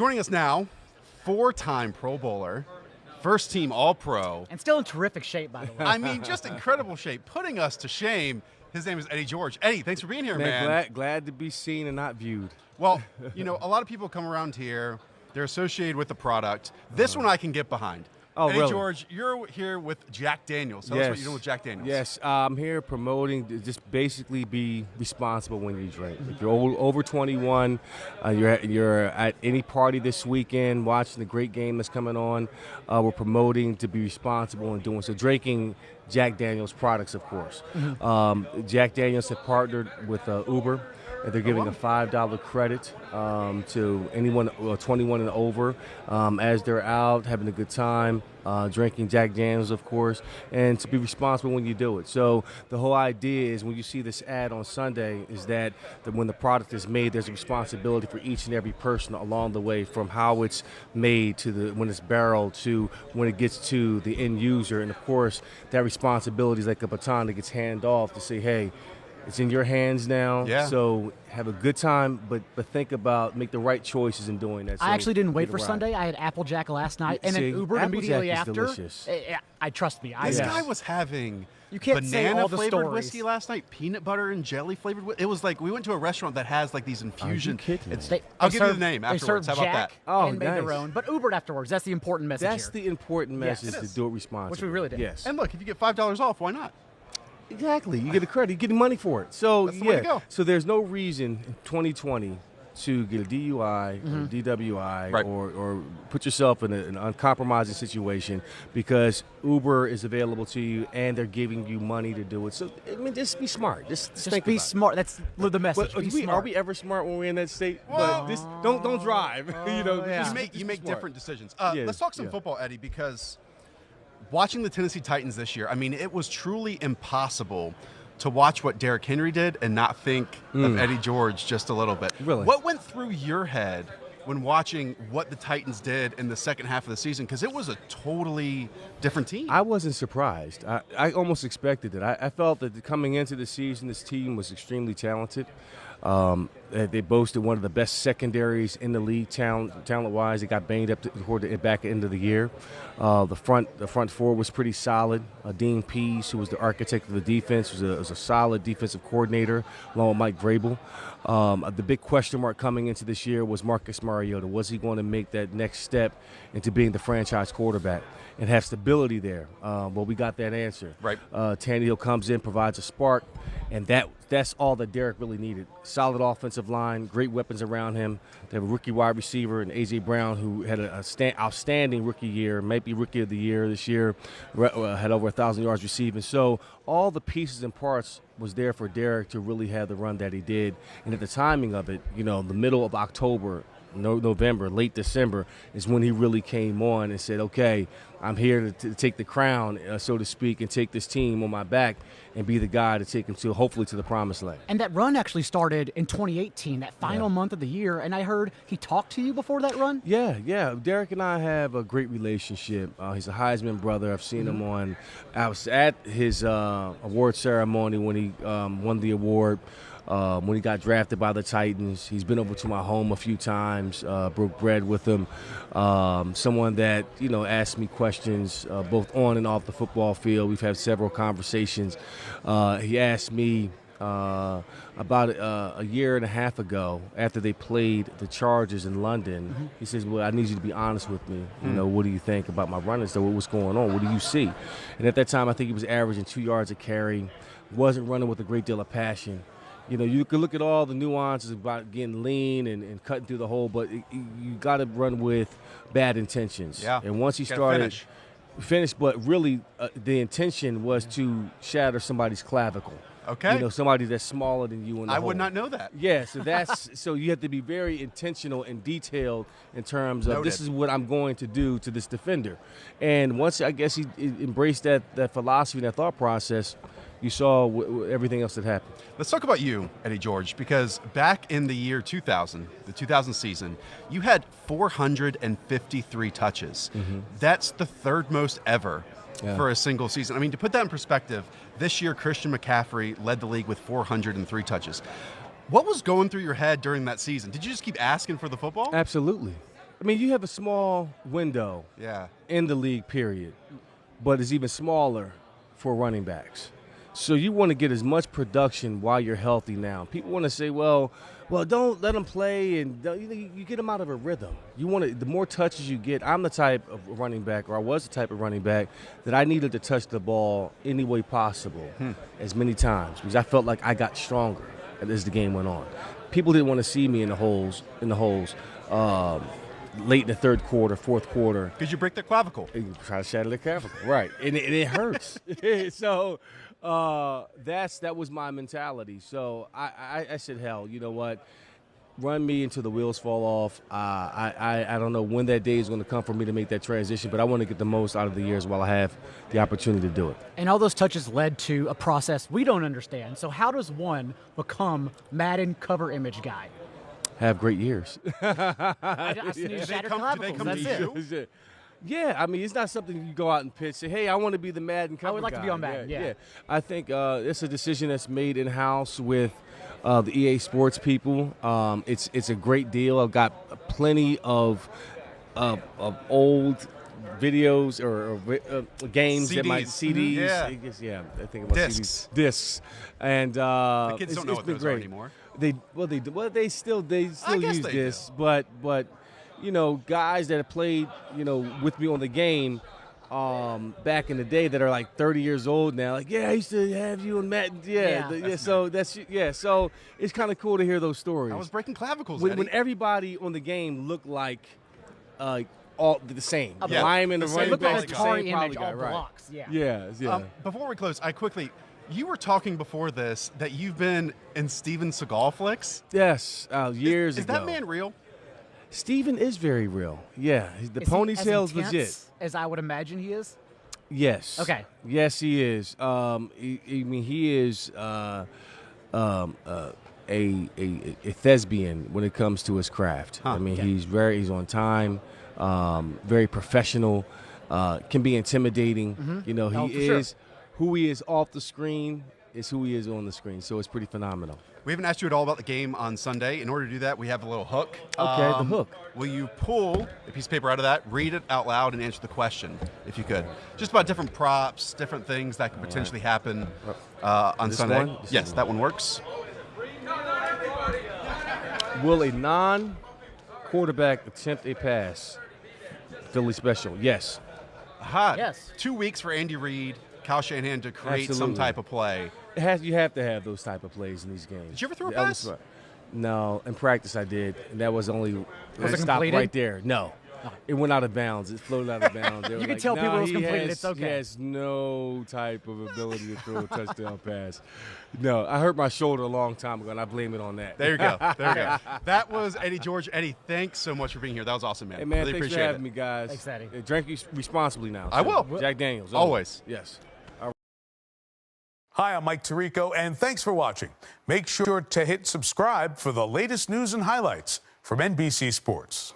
Joining us now, 4-time Pro Bowler, first team All-Pro. And still in terrific shape, by the way. I mean, just incredible shape, putting us to shame. His name is Eddie George. Eddie, thanks for being here, man. Glad to be seen and not viewed. Well, you know, a lot of people come around here. They're associated with the product. This one I can get behind. Oh, Eddie really? George, you're here with Jack Daniels. Tell us what you're doing with Jack Daniels. Yes, I'm here promoting to just basically be responsible when you drink. If you're over 21, you're at any party this weekend watching the great game that's coming on, we're promoting to be responsible in doing so. Drinking Jack Daniels products, of course. Jack Daniels have partnered with Uber. And they're giving a $5 credit to anyone 21 and over as they're out having a good time, drinking Jack Daniels, of course, and to be responsible when you do it. So the whole idea is when you see this ad on Sunday is that when the product is made, there's a responsibility for each and every person along the way, from how it's made to when it's barreled to when it gets to the end user. And, of course, that responsibility is like a baton that gets handed off to say, hey, it's in your hands now, so have a good time, but think about, make the right choices in doing that. So I actually didn't wait for Sunday. I had Applejack last night, and then Ubered immediately after. Delicious. Trust me. This guy was having banana-flavored whiskey last night, peanut butter and jelly-flavored whiskey. It was like we went to a restaurant that has like these infusion. I'll give you the name afterwards. How about that? And made their own, but Ubered afterwards. That's the important message That's the important message, to do it responsibly. Which we really did. Yes. And look, if you get $5 off, why not? Exactly. You get the credit. You get the money for it. So, that's the way to go. So there's no reason in 2020 to get a DUI or DWI or put yourself in an uncompromising situation because Uber is available to you and they're giving you money to do it. So, I mean, just be smart. Just think be about smart. That's the message. Are we ever smart when we're in that state? Well, but don't drive. You make different decisions. Let's talk some football, Eddie, because watching the Tennessee Titans this year, I mean, it was truly impossible to watch what Derrick Henry did and not think of Eddie George just a little bit. Really? What went through your head when watching what the Titans did in the second half of the season? Because it was a totally different team. I wasn't surprised. I almost expected it. I felt that coming into the season, this team was extremely talented. They boasted one of the best secondaries in the league, talent-wise. They got banged up toward the back end of the year. The front four was pretty solid. Dean Pease, who was the architect of the defense, was a solid defensive coordinator, along with Mike Vrabel. The big question mark coming into this year was Marcus Mariota. Was he going to make that next step into being the franchise quarterback and have stability there? Well, we got that answer. Right. Tannehill comes in, provides a spark, and that's all that Derrick really needed. Solid offensive line, great weapons around him. They have a rookie wide receiver and A.J. Brown, who had an outstanding rookie year, maybe rookie of the year this year, had over 1,000 yards receiving. So all the pieces and parts was there for Derrick to really have the run that he did. And at the timing of it, the middle of October, November, late December is when he really came on and said, okay, I'm here to take the crown, so to speak, and take this team on my back and be the guy to take him hopefully to the promised land. And that run actually started in 2018, that final month of the year, and I heard he talked to you before that run? Yeah. Derrick and I have a great relationship. He's a Heisman brother. I've seen him I was at his award ceremony when he won the award. When he got drafted by the Titans. He's been over to my home a few times, broke bread with him. Someone that, asked me questions both on and off the football field. We've had several conversations. He asked me about a year and a half ago after they played the Chargers in London. He says, well, I need you to be honest with me. What do you think about my running? So what's going on? What do you see? And at that time, I think he was averaging 2 yards a carry, wasn't running with a great deal of passion. You can look at all the nuances about getting lean and cutting through the hole, but you got to run with bad intentions. Yeah. And once he started, finish, but really the intention was to shatter somebody's clavicle. Okay. Somebody that's smaller than you in the hole. I would not know that. Yeah, so you have to be very intentional and detailed in terms of this is what I'm going to do to this defender. And once I guess he embraced that philosophy and that thought process, you saw everything else that happened. Let's talk about you, Eddie George, because back in the year 2000, the 2000 season, you had 453 touches. That's the third most ever for a single season. I mean, to put that in perspective, this year Christian McCaffrey led the league with 403 touches. What was going through your head during that season? Did you just keep asking for the football? Absolutely. I mean, you have a small window Yeah. in the league, period, but it's even smaller for running backs. So you want to get as much production while you're healthy now. People want to say, well, don't let them play, and you get them out of a rhythm. You want to, the more touches you get. I'm the type of running back, or I was the type of running back, that I needed to touch the ball any way possible, as many times, because I felt like I got stronger as the game went on. People didn't want to see me in the holes, late in the third quarter, fourth quarter. Because you break their clavicle. You try to shatter the clavicle, right? And it hurts. So that was my mentality. So I said, hell, you know what? Run me until the wheels fall off. I don't know when that day is going to come for me to make that transition, but I want to get the most out of the years while I have the opportunity to do it. And all those touches led to a process we don't understand. So how does one become Madden cover image guy? Have great years. I see you shatter Do they clavicles. come That's to it. you? Yeah, I mean, it's not something you go out and pitch. Say, hey, I want to be the Madden cover I would like to guy. be on Madden, yeah. I think it's a decision that's made in-house with the EA Sports people. It's a great deal. I've got plenty of old videos or games that might CDs. CDs. Yeah. I think about Discs. CDs. Discs. And The kids don't know it's what been those great. are anymore. They still guess use they this, but you know, guys that have played, you know, with me on the game back in the day that are like 30 years old now, like, yeah, I used to have you and Matt. So it's kind of cool to hear those stories. I was breaking clavicles, when Eddie. everybody on the game looked like all the same. The Yeah. lineman, the The running same Look back, like the a polygon. same Atari image, polygon, all right? blocks. Yeah. Yeah. Before we close, you were talking before this that you've been in Steven Seagal flicks. Yes, years Is ago. that man real? Steven is very real. Yeah, the Is he ponytail's as legit. intense as I would imagine he is? Yes. Okay. Yes, he is. He is a thespian when it comes to his craft. Huh. I mean, Okay. he's on time, very professional, can be intimidating. You know, he Oh, for sure. is who he is off the screen is who he is on the screen. So it's pretty phenomenal. We haven't asked you at all about the game on Sunday. In order to do that, we have a little hook. Okay, the hook. Will you pull a piece of paper out of that, read it out loud, and answer the question, if you could? Just about different props, different things that could potentially happen on This Sunday. one? This Yes, one. that one works. Will a non-quarterback attempt a pass? Philly special. Yes. Aha. Yes. 2 weeks for Andy Reid, Kyle Shanahan to create some Absolutely. type of play. You have to have those type of plays in these games. Did you ever throw a The other pass? side- No, in practice I did, and that was only Was it it stopped completed? right there. No, it went out of bounds. It floated out of bounds. They were You can like, tell people "No, it was he completed. has- It's okay." He has no type of ability to throw a touchdown pass. No, I hurt my shoulder a long time ago, and I blame it on that. There you go. There you go. That was Eddie George. Eddie, thanks so much for being here. That was awesome, man. Hey man, really thanks for appreciate having it. me, guys. Thanks, Eddie. Drink responsibly now. I will. Jack Daniels. Always. Yes. Hi, I'm Mike Tirico, and thanks for watching. Make sure to hit subscribe for the latest news and highlights from NBC Sports.